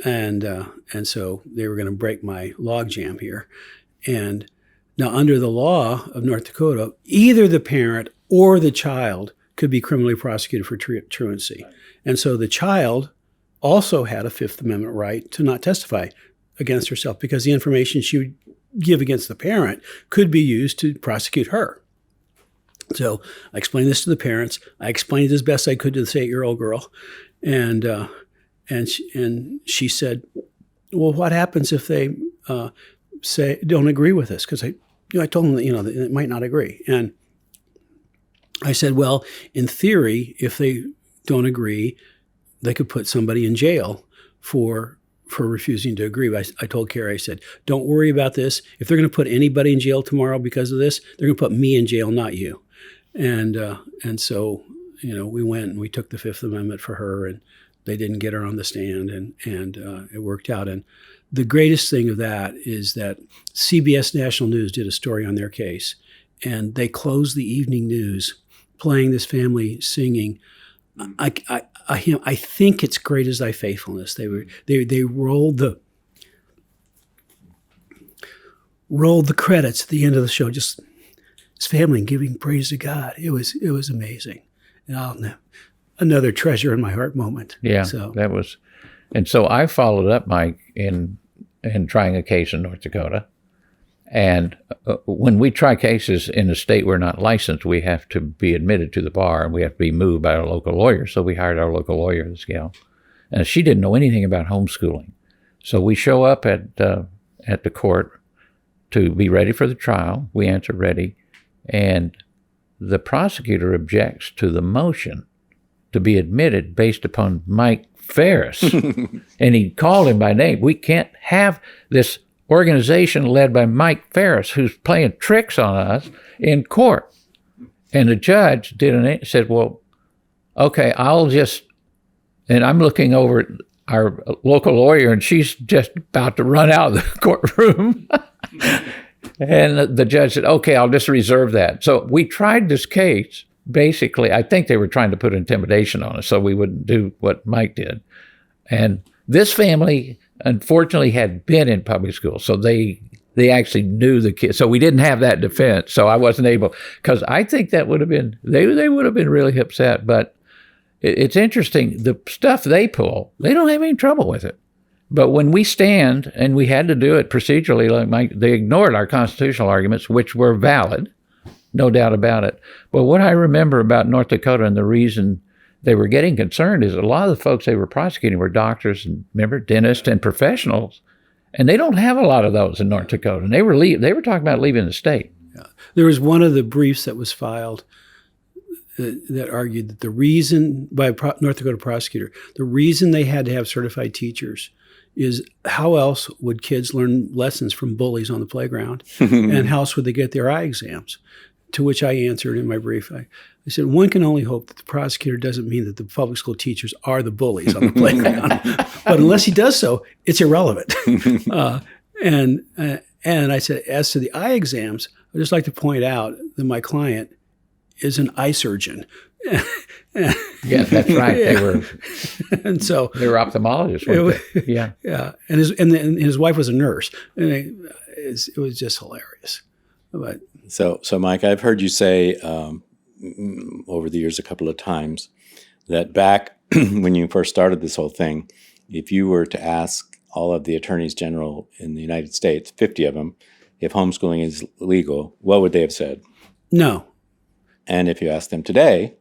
and so they were going to break my logjam here, and now under the law of North Dakota, either the parent or the child could be criminally prosecuted for truancy, and so the child also had a Fifth Amendment right to not testify against herself, because the information she would give against the parent could be used to prosecute her. So I explained this to the parents. I explained it as best I could to this 8-year-old girl, and she said, "Well, what happens if they say don't agree with this?" Because I told them that they might not agree, and I said, "Well, in theory, if they don't agree, they could put somebody in jail for refusing to agree." I told Carrie, I said, "Don't worry about this. If they're going to put anybody in jail tomorrow because of this, they're going to put me in jail, not you." And so, we went and we took the Fifth Amendment for her, and they didn't get her on the stand, and it worked out. And the greatest thing of that is that CBS National News did a story on their case, and they closed the evening news playing this family singing, I think it's great is thy faithfulness. They rolled the credits at the end of the show, just his family giving praise to God. It was amazing. And another treasure in my heart moment. Yeah, so that was, and so I followed up, Mike, in trying a case in North Dakota. And when we try cases in a state we're not licensed, we have to be admitted to the bar, and we have to be moved by our local lawyer. So we hired our local lawyer, this gal. And she didn't know anything about homeschooling. So we show up at the court to be ready for the trial. We answer ready. And the prosecutor objects to the motion to be admitted based upon Mike Farris. And he called him by name. We can't have this organization led by Mike Farris, who's playing tricks on us in court. And the judge said, "Well, okay, and I'm looking over at our local lawyer, and she's just about to run out of the courtroom." And the judge said, "Okay, I'll just reserve that." So we tried this case. Basically, I think they were trying to put intimidation on us so we wouldn't do what Mike did. And this family, unfortunately, had been in public school, so they actually knew the kids. So we didn't have that defense. So I wasn't able, because I think that would have been, they would have been really upset. But it's interesting, the stuff they pull, they don't have any trouble with it. But when we stand, and we had to do it procedurally, like Mike, they ignored our constitutional arguments, which were valid, no doubt about it. But what I remember about North Dakota, and the reason they were getting concerned, is a lot of the folks they were prosecuting were doctors and, remember, dentists and professionals, and they don't have a lot of those in North Dakota. And they were talking about leaving the state. Yeah. There was one of the briefs that was filed that argued that the reason, by a North Dakota prosecutor, the reason they had to have certified teachers is how else would kids learn lessons from bullies on the playground, and how else would they get their eye exams? To which I answered in my brief, I said, one can only hope that the prosecutor doesn't mean that the public school teachers are the bullies on the playground. But unless he does so, it's irrelevant. And I said, as to the eye exams, I'd just like to point out that my client is an eye surgeon. Yeah, that's right. Yeah. They were ophthalmologists, weren't they? Yeah. Yeah. And his wife was a nurse. And it was just hilarious. But So Mike, I've heard you say over the years a couple of times that back when you first started this whole thing, if you were to ask all of the attorneys general in the United States, 50 of them, if homeschooling is legal, what would they have said? no. And if you ask them today,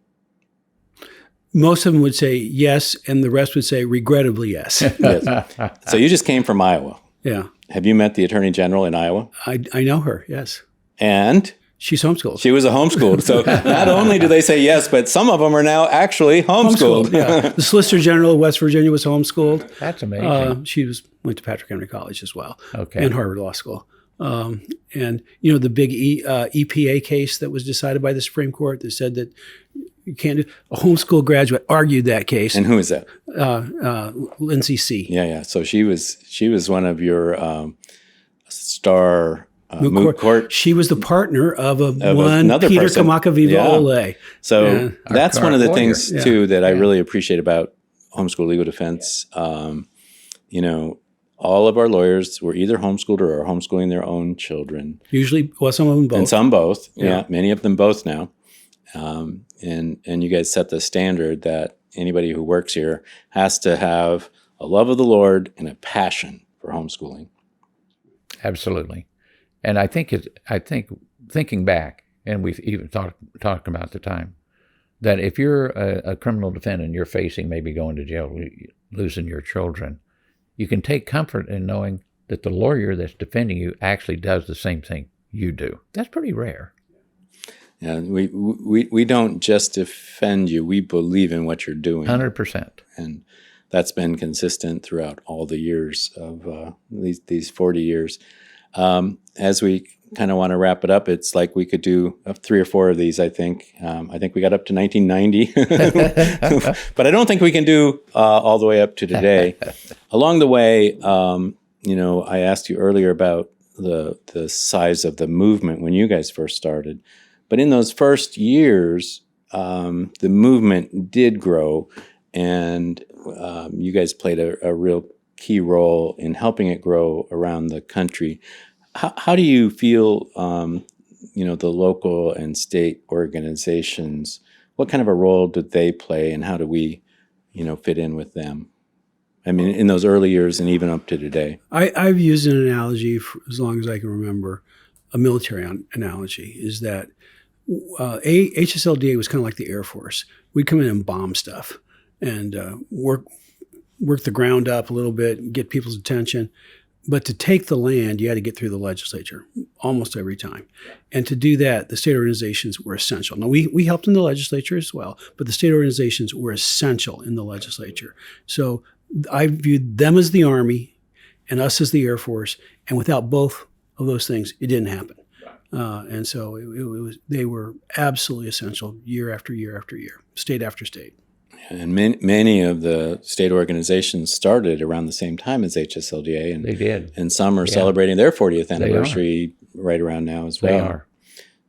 Most of them would say yes, and the rest would say regrettably yes. yes. So you just came from Iowa. Yeah. Have you met the attorney general in Iowa? I know her, yes. And She's homeschooled. she was a homeschooled. So not only do they say yes, but some of them are now actually homeschooled. Yeah. The Solicitor General of West Virginia was homeschooled. That's amazing. She went to Patrick Henry College as well, Okay. and Harvard Law School. And the big EPA case that was decided by the Supreme Court that said that you can't do. A homeschool graduate argued that case. And who is that? Lindsay C. Yeah. So she was one of your star moot court. She was the partner of one another Peter person. Kamakaviva Yeah. Ole. So Yeah. that's Our one of the lawyer. things Yeah. too that I really appreciate about homeschool legal defense. All of our lawyers were either homeschooled or are homeschooling their own children. Usually, well, some of them both. And some both. Yeah. Yeah, many of them both now. And you guys set the standard that anybody who works here has to have a love of the Lord and a passion for homeschooling. Absolutely. And I think thinking back, and we've even talked about the time, that if you're a criminal defendant and you're facing maybe going to jail, losing your children, you can take comfort in knowing that the lawyer that's defending you actually does the same thing you do. That's pretty rare. And we don't just defend you, we believe in what you're doing. 100%. And that's been consistent throughout all the years of these 40 years. As we kind of want to wrap it up, it's like we could do 3 or 4 of these, I think. I think we got up to 1990. But I don't think we can do all the way up to today. Along the way, I asked you earlier about the size of the movement when you guys first started. But in those first years, the movement did grow, and you guys played a real key role in helping it grow around the country. How do you feel, the local and state organizations, what kind of a role did they play, and how do we, fit in with them? I mean, in those early years and even up to today. I've used an analogy for as long as I can remember, a military analogy, is that HSLDA was kind of like the Air Force. We'd come in and bomb stuff and work the ground up a little bit and get people's attention. But to take the land, you had to get through the legislature almost every time. And to do that, the state organizations were essential. Now, we helped in the legislature as well, but the state organizations were essential in the legislature. So I viewed them as the Army and us as the Air Force. And without both of those things, it didn't happen. And so they were absolutely essential year after year after year, state after state. And many of the state organizations started around the same time as HSLDA. And They did. And some are celebrating their 40th anniversary right around now as well. They are.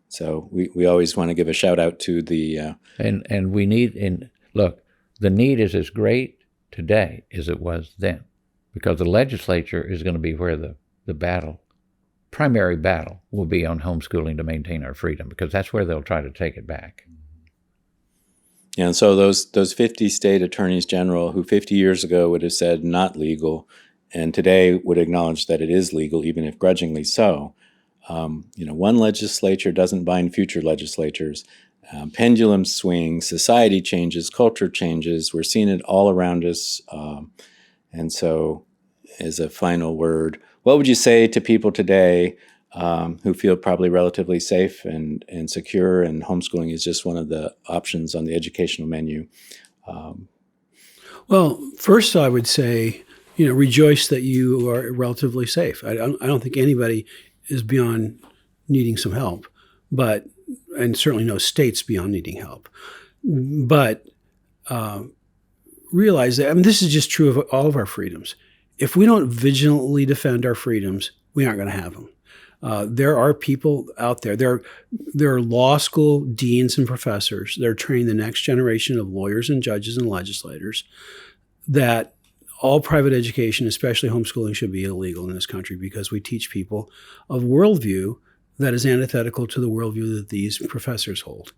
So we always want to give a shout out to the... And we need, look, the need is as great today as it was then, because the legislature is going to be where the primary battle will be on homeschooling to maintain our freedom, because that's where they'll try to take it back. Yeah, and so those 50 state attorneys general who 50 years ago would have said not legal, and today would acknowledge that it is legal, even if grudgingly so. One legislature doesn't bind future legislatures. Pendulums swing, society changes, culture changes. We're seeing it all around us. And so, as a final word, what would you say to people today who feel probably relatively safe and secure, and homeschooling is just one of the options on the educational menu? Well, first I would say, rejoice that you are relatively safe. I don't think anybody is beyond needing some help, but and certainly no states beyond needing help. But realize that, I mean, this is just true of all of our freedoms. If we don't vigilantly defend our freedoms, we aren't going to have them. There are people out there. There are law school deans and professors that are training the next generation of lawyers and judges and legislators that all private education, especially homeschooling, should be illegal in this country because we teach people a worldview that is antithetical to the worldview that these professors hold.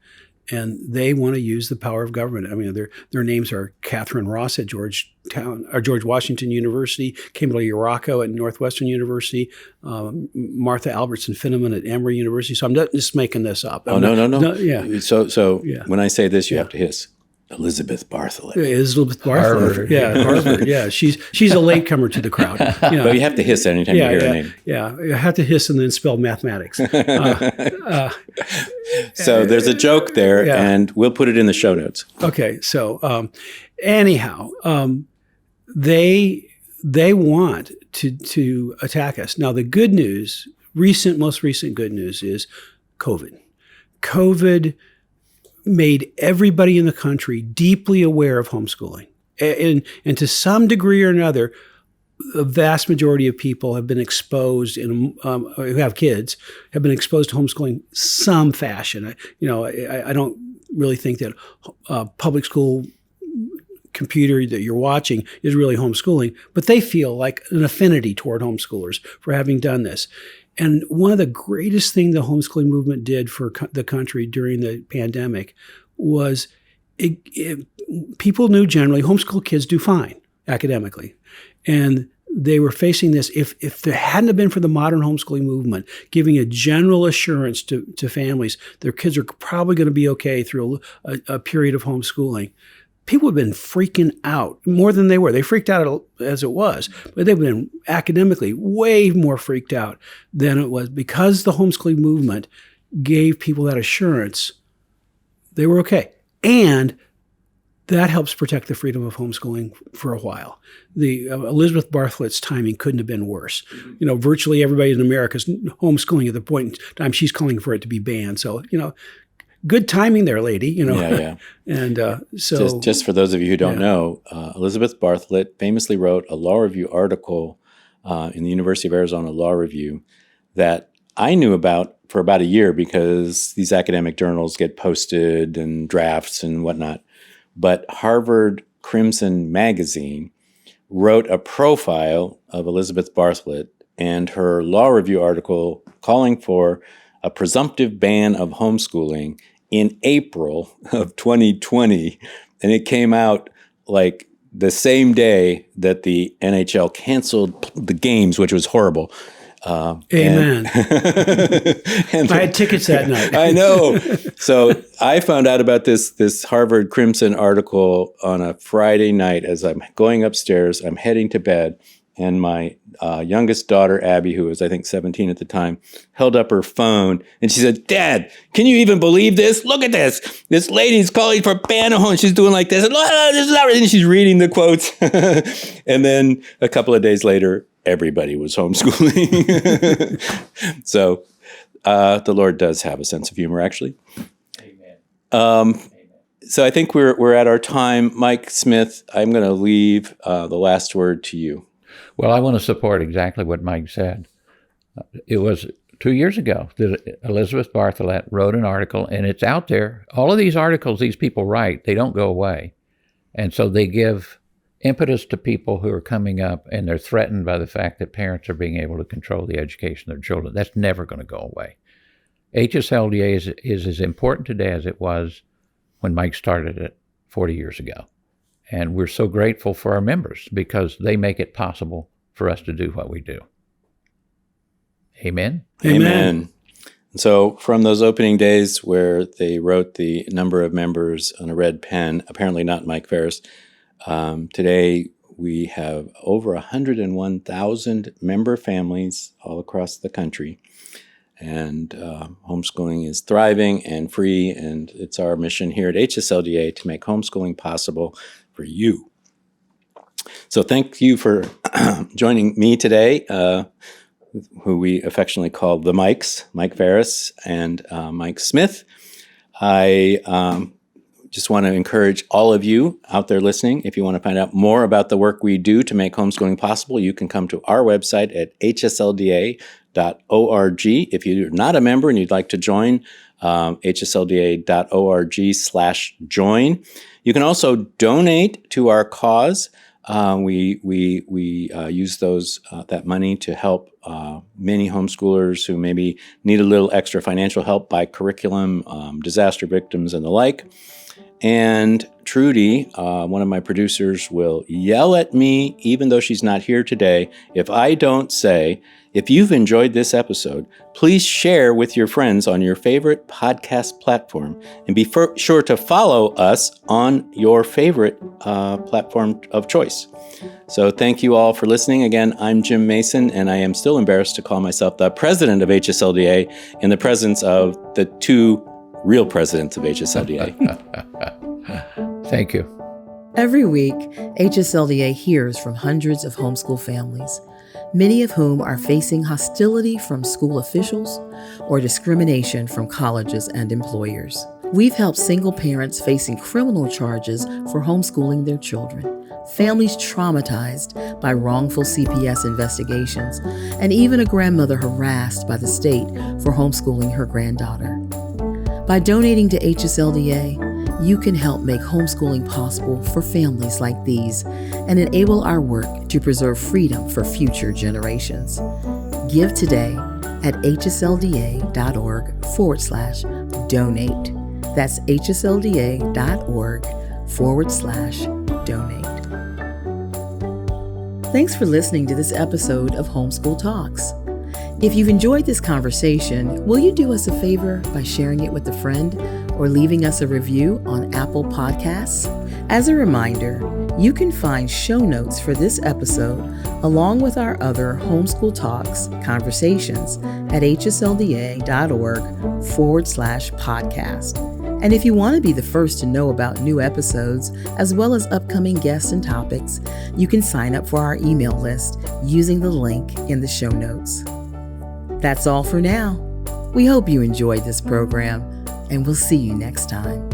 And they want to use the power of government. I mean, their names are Catherine Ross at George Washington University, Camilo Urraco at Northwestern University, Martha Albertson Finneman at Emory University. So I'm not just making this up. No. Yeah. So when I say this, you have to hiss. Elizabeth Bartholet. Elizabeth Bartholet. Harvard. Yeah, Harvard. Yeah, she's a latecomer to the crowd. But you have to hiss anytime you hear her name. Yeah, you have to hiss and then spell mathematics. So there's a joke there, and we'll put it in the show notes. Okay, so anyhow, they want to attack us. Now, the good news, most recent good news is COVID. COVID made everybody in the country deeply aware of homeschooling. And to some degree or another, the vast majority of people have been exposed who have kids have been exposed to homeschooling some fashion. I don't really think that public school computer that you're watching is really homeschooling, but they feel like an affinity toward homeschoolers for having done this. And one of the greatest things the homeschooling movement did for the country during the pandemic was people knew generally homeschool kids do fine academically. And they were facing this. If there hadn't have been for the modern homeschooling movement, giving a general assurance to families, their kids are probably going to be okay through a period of homeschooling, people have been freaking out more than they were. They freaked out as it was, but they've been academically way more freaked out than it was because the homeschooling movement gave people that assurance. They were okay. And that helps protect the freedom of homeschooling for a while. The Elizabeth Bartholet's timing couldn't have been worse. Virtually everybody in America is homeschooling at the point in time she's calling for it to be banned. So, good timing there, lady. Yeah. And so, just for those of you who don't know, Elizabeth Bartholet famously wrote a law review article in the University of Arizona Law Review that I knew about for about a year because these academic journals get posted and drafts and whatnot. But Harvard Crimson Magazine wrote a profile of Elizabeth Bartholet and her law review article calling for a presumptive ban of homeschooling in April of 2020. And it came out like the same day that the NHL canceled the games, which was horrible. Amen. And I had tickets that night. I know. So I found out about this Harvard Crimson article on a Friday night as I'm going upstairs. I'm heading to bed. And my youngest daughter, Abby, who was, I think, 17 at the time, held up her phone and she said, "Dad, can you even believe this? Look at this. This lady's calling for ban of home. She's doing like this. And, this is not right." And she's reading the quotes. And then a couple of days later, everybody was homeschooling. So the Lord does have a sense of humor, actually. Amen. So I think we're at our time. Mike Smith, I'm going to leave the last word to you. Well, I want to support exactly what Mike said. It was 2 years ago that Elizabeth Bartholet wrote an article, and it's out there. All of these articles these people write, they don't go away. And so they give impetus to people who are coming up, and they're threatened by the fact that parents are being able to control the education of their children. That's never going to go away. HSLDA is as important today as it was when Mike started it 40 years ago. And we're so grateful for our members because they make it possible for us to do what we do. Amen? Amen. So from those opening days where they wrote the number of members on a red pen, apparently not Mike Farris, today we have over 101,000 member families all across the country. And homeschooling is thriving and free, and it's our mission here at HSLDA to make homeschooling possible for you. So thank you for joining me today, who we affectionately call the Mikes, Mike Farris and Mike Smith. I just want to encourage all of you out there listening, if you want to find out more about the work we do to make homeschooling possible, you can come to our website at hslda.org. If you're not a member and you'd like to join, hslda.org/join. You can also donate to our cause. We use that money to help many homeschoolers who maybe need a little extra financial help by curriculum, disaster victims, and the like. And Trudy, one of my producers, will yell at me, even though she's not here today, if I don't say, if you've enjoyed this episode, please share with your friends on your favorite podcast platform, and be sure to follow us on your favorite platform of choice. So thank you all for listening. Again, I'm Jim Mason, and I am still embarrassed to call myself the president of HSLDA in the presence of the two real presidents of HSLDA. Thank you. Every week, HSLDA hears from hundreds of homeschool families, many of whom are facing hostility from school officials or discrimination from colleges and employers. We've helped single parents facing criminal charges for homeschooling their children, families traumatized by wrongful CPS investigations, and even a grandmother harassed by the state for homeschooling her granddaughter. By donating to HSLDA, you can help make homeschooling possible for families like these and enable our work to preserve freedom for future generations. Give today at hslda.org/donate. That's hslda.org/donate. Thanks for listening to this episode of Homeschool Talks. If you've enjoyed this conversation, will you do us a favor by sharing it with a friend or leaving us a review on Apple Podcasts? As a reminder, you can find show notes for this episode along with our other Homeschool Talks conversations at hslda.org/podcast. And if you want to be the first to know about new episodes, as well as upcoming guests and topics, you can sign up for our email list using the link in the show notes. That's all for now. We hope you enjoyed this program, and we'll see you next time.